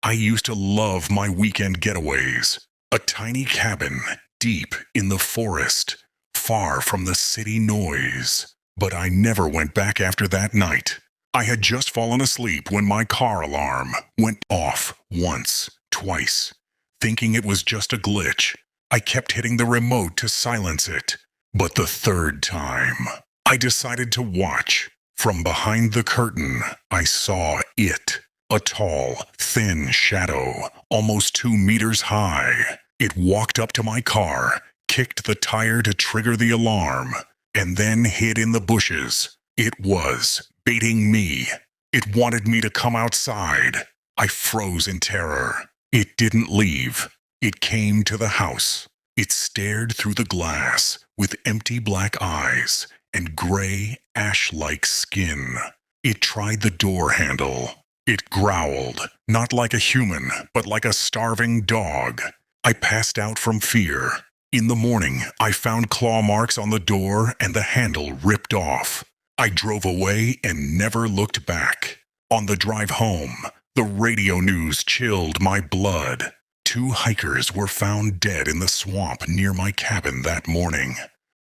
I used to love my weekend getaways. A tiny cabin, deep in the forest, far from the city noise. But I never went back after that night. I had just fallen asleep when my car alarm went off once, twice. Thinking it was just a glitch, I kept hitting the remote to silence it. But the third time, I decided to watch. From behind the curtain, I saw it. A tall, thin shadow, almost 2 meters high. It walked up to my car, kicked the tire to trigger the alarm, and then hid in the bushes. It was baiting me. It wanted me to come outside. I froze in terror. It didn't leave. It came to the house. It stared through the glass with empty black eyes and gray, ash-like skin. It tried the door handle. It growled, not like a human, but like a starving dog. I passed out from fear. In the morning, I found claw marks on the door and the handle ripped off. I drove away and never looked back. On the drive home, the radio news chilled my blood. 2 hikers were found dead in the swamp near my cabin that morning.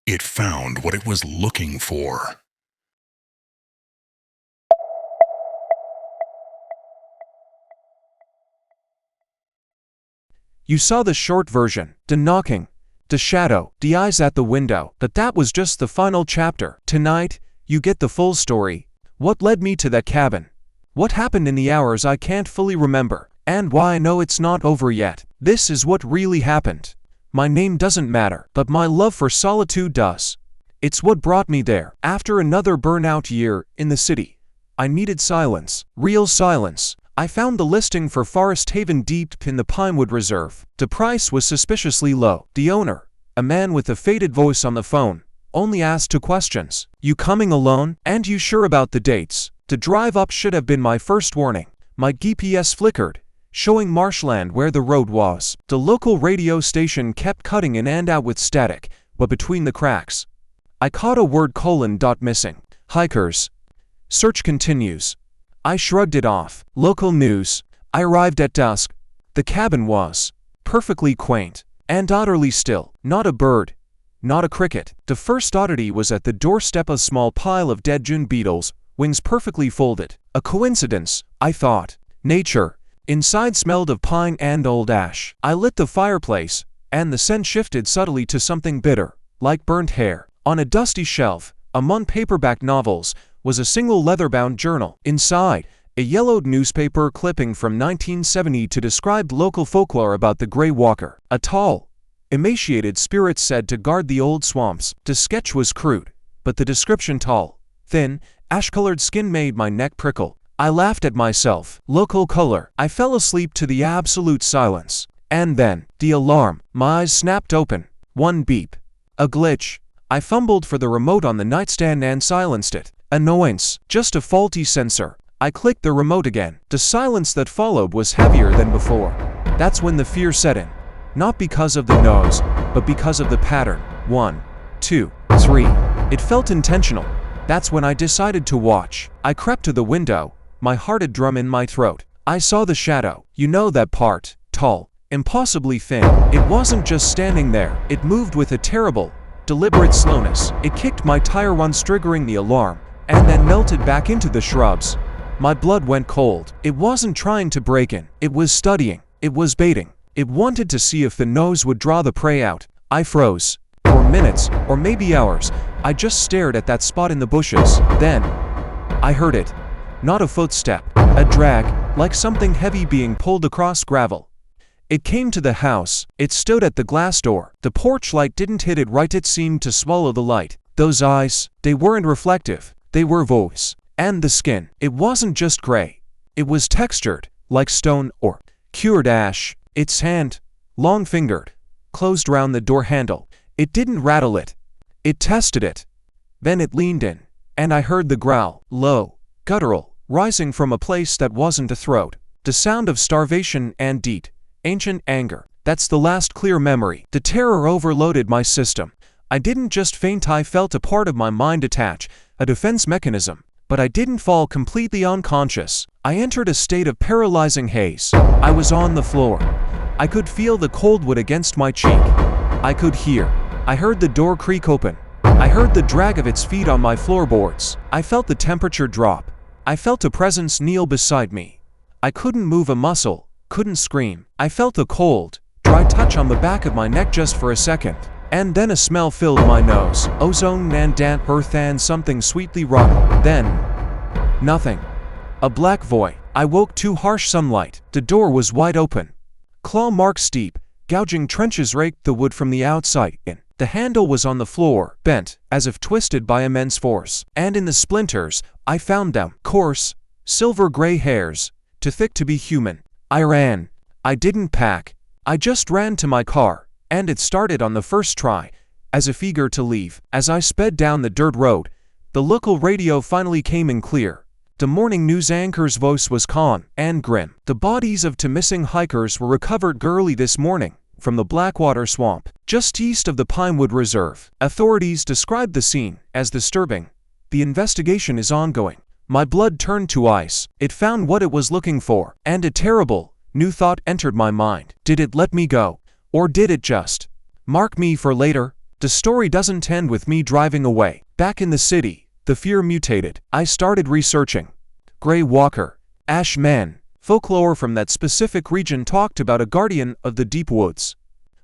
It found what it was looking for. You saw the short version, the knocking, the shadow, the eyes at the window, but that was just the final chapter. Tonight, you get the full story. What led me to that cabin? What happened in the hours I can't fully remember? And why I know it's not over yet. This is what really happened. My name doesn't matter, but my love for solitude does. It's what brought me there. After another burnout year in the city, I needed silence, real silence. I found the listing for Forest Haven deep in the Pinewood Reserve. The price was suspiciously low. The owner, a man with a faded voice on the phone, only asked 2 questions. You coming alone? And you sure about the dates? The drive up should have been my first warning. My GPS flickered, showing marshland where the road was. The local radio station kept cutting in and out with static, but between the cracks, I caught a word : missing. Hikers. Search continues. I shrugged it off. Local news. I arrived at dusk. The cabin was perfectly quaint and utterly still. Not a bird, not a cricket. The first oddity was at the doorstep a small pile of dead June beetles, wings perfectly folded. A coincidence, I thought. Nature. Inside smelled of pine and old ash. I lit the fireplace, and the scent shifted subtly to something bitter, like burnt hair. On a dusty shelf, among paperback novels, was a single leather-bound journal. Inside, a yellowed newspaper clipping from 1970 to describe local folklore about the Grey Walker. A tall, emaciated spirit said to guard the old swamps. The sketch was crude, but the description tall, thin, ash-colored skin made my neck prickle. I laughed at myself. Local color. I fell asleep to the absolute silence. And then, the alarm. My eyes snapped open. One beep. A glitch. I fumbled for the remote on the nightstand and silenced it. Annoyance. Just a faulty sensor. I clicked the remote again. The silence that followed was heavier than before. That's when the fear set in. Not because of the noise, but because of the pattern. 1, 2, 3. It felt intentional. That's when I decided to watch. I crept to the window, my heart a drum in my throat. I saw the shadow. You know that part. Tall, impossibly thin. It wasn't just standing there. It moved with a terrible, deliberate slowness. It kicked my tire once triggering the alarm, and then melted back into the shrubs. My blood went cold. It wasn't trying to break in. It was studying. It was baiting. It wanted to see if the nose would draw the prey out. I froze. For minutes, or maybe hours, I just stared at that spot in the bushes. Then, I heard it. Not a footstep. A drag, like something heavy being pulled across gravel. It came to the house. It stood at the glass door. The porch light didn't hit it right. It seemed to swallow the light. Those eyes, they weren't reflective. They were voice. And the skin. It wasn't just gray. It was textured, like stone or cured ash. Its hand, long-fingered, closed round the door handle. It didn't rattle it. It tested it. Then it leaned in, and I heard the growl, low, guttural, rising from a place that wasn't a throat. The sound of starvation and deep, ancient anger. That's the last clear memory. The terror overloaded my system. I didn't just faint, I felt a part of my mind detach, a defense mechanism. But I didn't fall completely unconscious. I entered a state of paralyzing haze. I was on the floor. I could feel the cold wood against my cheek. I could hear. I heard the door creak open. I heard the drag of its feet on my floorboards. I felt the temperature drop. I felt a presence kneel beside me. I couldn't move a muscle, couldn't scream. I felt a cold, dry touch on the back of my neck just for a second. And then a smell filled my nose. Ozone and damp earth and something sweetly rotten. Then, nothing. A black void. I woke to harsh sunlight. The door was wide open. Claw marks deep, gouging trenches raked the wood from the outside in. The handle was on the floor, bent, as if twisted by immense force. And in the splinters, I found them, coarse, silver-gray hairs, too thick to be human. I ran. I didn't pack. I just ran to my car, and it started on the first try, as if eager to leave. As I sped down the dirt road, the local radio finally came in clear. The morning news anchor's voice was calm and grim. The bodies of two missing hikers were recovered early this morning from the Blackwater Swamp, just east of the Pinewood Reserve. Authorities described the scene as disturbing. The investigation is ongoing. My blood turned to ice. It found what it was looking for, and a terrible, new thought entered my mind. Did it let me go? Or did it just mark me for later? The story doesn't end with me driving away. Back in the city, the fear mutated. I started researching. Grey Walker, Ash Men, folklore from that specific region talked about a guardian of the deep woods,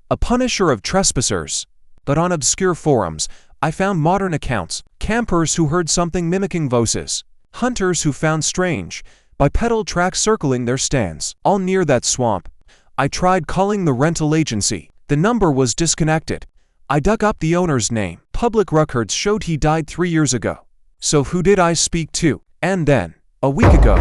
a punisher of trespassers. But on obscure forums, I found modern accounts, campers who heard something mimicking voices, hunters who found strange, bipedal tracks circling their stands, all near that swamp. I tried calling the rental agency. The number was disconnected. I dug up the owner's name. Public records showed he died 3 years ago. So who did I speak to? And then, a week ago,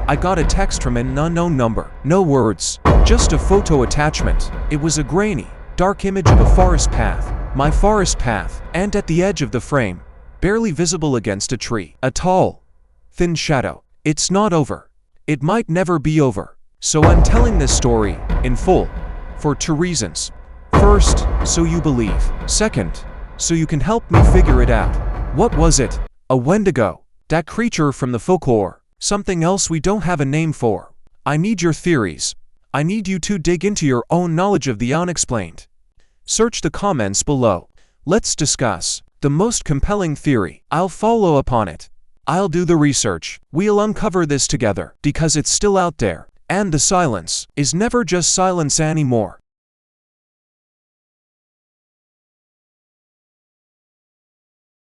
I got a text from an unknown number. No words, just a photo attachment. It was a grainy, dark image of a forest path. My forest path, and at the edge of the frame, barely visible against a tree, a tall, thin shadow. It's not over. It might never be over. So I'm telling this story, in full, for 2 reasons. First, so you believe. Second, so you can help me figure it out. What was it? A Wendigo? That creature from the folklore? Something else we don't have a name for? I need your theories. I need you to dig into your own knowledge of the unexplained. Search the comments below. Let's discuss the most compelling theory. I'll follow upon it. I'll do the research. We'll uncover this together, because it's still out there. And the silence is never just silence anymore.